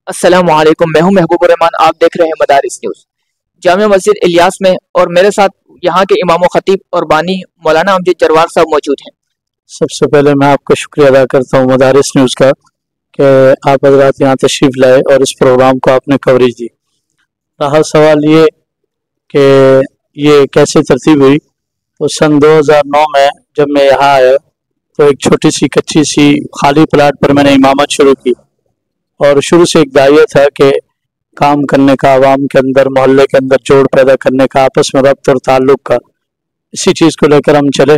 अस्सलाम वालेकुम, मैं हूं महबूब रहमान। आप देख रहे हैं मदारिस न्यूज़। जामिया मस्जिद इलियास में और मेरे साथ यहाँ के इमाम खतीब और बानी मौलाना अमजद जरवार साहब मौजूद हैं। सबसे पहले मैं आपका शुक्रिया अदा करता हूँ मदारिस न्यूज़ का कि आप हजरात यहाँ तशरीफ़ लाए और इस प्रोग्राम को आपने कवरेज दी। रहा सवाल ये कि ये कैसे तरतीब हुई, तो सन 2009 में जब मैं यहाँ आया तो एक छोटी सी कच्ची सी खाली प्लाट पर मैंने इमामत शुरू की और शुरू से एक दायिया था कि काम करने का, आवाम के अंदर, मोहल्ले के अंदर जोड़ पैदा करने का, आपस में रब्त और ताल्लुक़ का, इसी चीज़ को लेकर हम चले।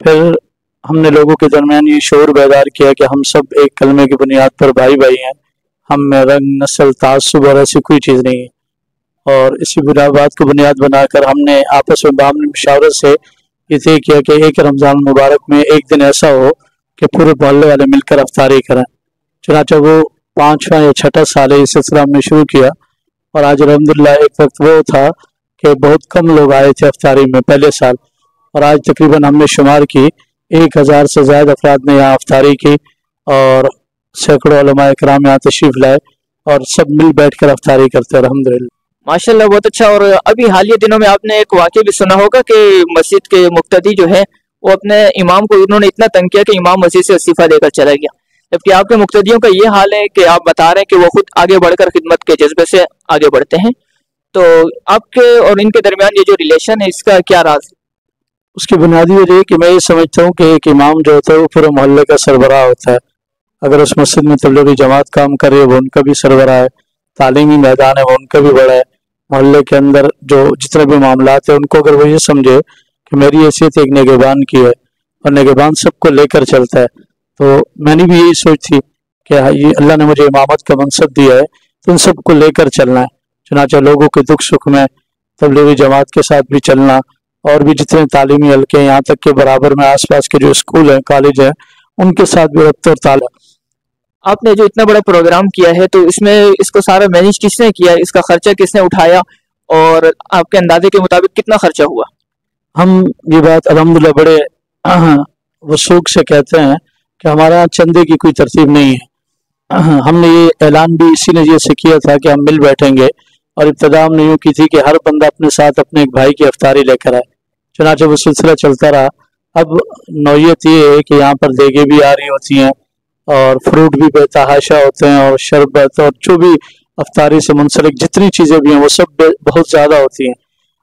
फिर हमने लोगों के दरमियान ये शऊर बेदार किया कि हम सब एक कलमे की बुनियाद पर भाई भाई हैं, हम में रंग, नस्ल, तासुब और ऐसी कोई चीज़ नहीं है। और इसी बात को बुनियाद बनाकर हमने आपस में बामनी मशावरत से ये तय किया कि एक रमज़ान मुबारक में एक दिन ऐसा हो कि पूरे मोहल्ले वाले मिलकर अफ्तारी करें। चुनांचे वो 5वां या 6ठा साल इस सिलसिला हमने शुरू किया और आज अल्हम्दुलिल्लाह एक वक्त वो था कि बहुत कम लोग आए थे अफ्तारी में पहले साल, और आज तकरीबन हमने शुमार की 1000 से ज़्यादा अफराद ने यहाँ अफ्तारी की और सैकड़ों उलमा इकराम यहाँ तशरीफ़ लाए और सब मिल बैठ कर अफ्तारी करते हैं अल्हम्दुलिल्लाह। माशाल्लाह, बहुत अच्छा। और अभी हालिया दिनों में आपने एक वाक़या भी सुना होगा कि मस्जिद के मुक्तदी जो है वो अपने इमाम को उन्होंने इतना तंग किया कि इमाम मस्जिद से इस्तीफ़ा देकर चला गया, जबकि आपके मुक्तदियों का ये हाल है कि आप बता रहे हैं कि वो खुद आगे बढ़कर खिदमत के जज्बे से आगे बढ़ते हैं। तो आपके और इनके दरमियान ये जो रिलेशन है, इसका क्या राज है? उसकी बुनियादी वजह है कि मैं ये समझता हूँ कि एक इमाम जो होता है वो पूरे मोहल्ले का सरबराह होता है। अगर उस मस्जिद में तबलीगी जमात काम कर रही है वो उनका भी सरबराह है, तालीमी मैदान है वो उनका भी बड़ा है, मोहल्ले के अंदर जो जितने भी मामलात है उनको अगर वो ये समझे कि मेरी हैसियत एक निगहबान की है और निगहबान सबको लेकर चलता है, तो मैंने भी यही सोच थी कि ये अल्लाह ने मुझे इमामत का मनसब दिया है तो उन सबको लेकर चलना है। चुनांचे लोगों के दुख सुख में तबलीगी जमात के साथ भी चलना और भी जितने तालीमी हल्के हैं, यहाँ तक के बराबर में आसपास के जो स्कूल हैं, कॉलेज हैं, उनके साथ भी रब्त और ताल्लुक़। आपने जो इतना बड़ा प्रोग्राम किया है तो इसमें इसको सारा मैनेज किसने किया, इसका खर्चा किसने उठाया और आपके अंदाजे के मुताबिक कितना खर्चा हुआ? हम ये बात अल्हम्दुलिल्लाह बड़े वसूख से कहते हैं कि हमारा चंदे की कोई तरतीब नहीं है। हमने ये ऐलान भी इसी नज़रिए से किया था कि हम मिल बैठेंगे और इब्तदा हमने यूँ की थी कि हर बंदा अपने साथ अपने एक भाई की अफ्तारी लेकर आए। चुनांचे वो सिलसिला चलता रहा। अब नौयत ये है कि यहाँ पर देगे भी आ रही होती हैं और फ्रूट भी बेतहाशा होते हैं और शरबत और जो भी अफ्तारी से मुंसलिक जितनी चीज़ें भी हैं वो सब बहुत ज़्यादा होती हैं।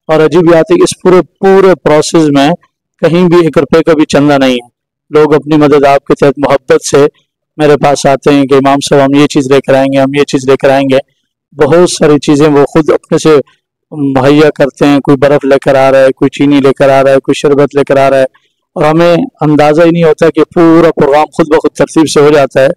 और अजीब बात है कि इस पूरे प्रोसेस में कहीं भी 1 रुपये का भी चंदा नहीं है। लोग अपनी मदद आपके तहत मोहब्बत से मेरे पास आते हैं कि इमाम साहब हम ये चीज़ लेकर आएंगे, हम ये चीज़ लेकर आएंगे। बहुत सारी चीज़ें वो खुद अपने से मुहैया करते हैं। कोई बर्फ़ लेकर आ रहा है, कोई चीनी लेकर आ रहा है, कोई शरबत लेकर आ रहा है, और हमें अंदाज़ा ही नहीं होता कि पूरा प्रोग्राम खुद ब खुद तरतीब से हो जाता है।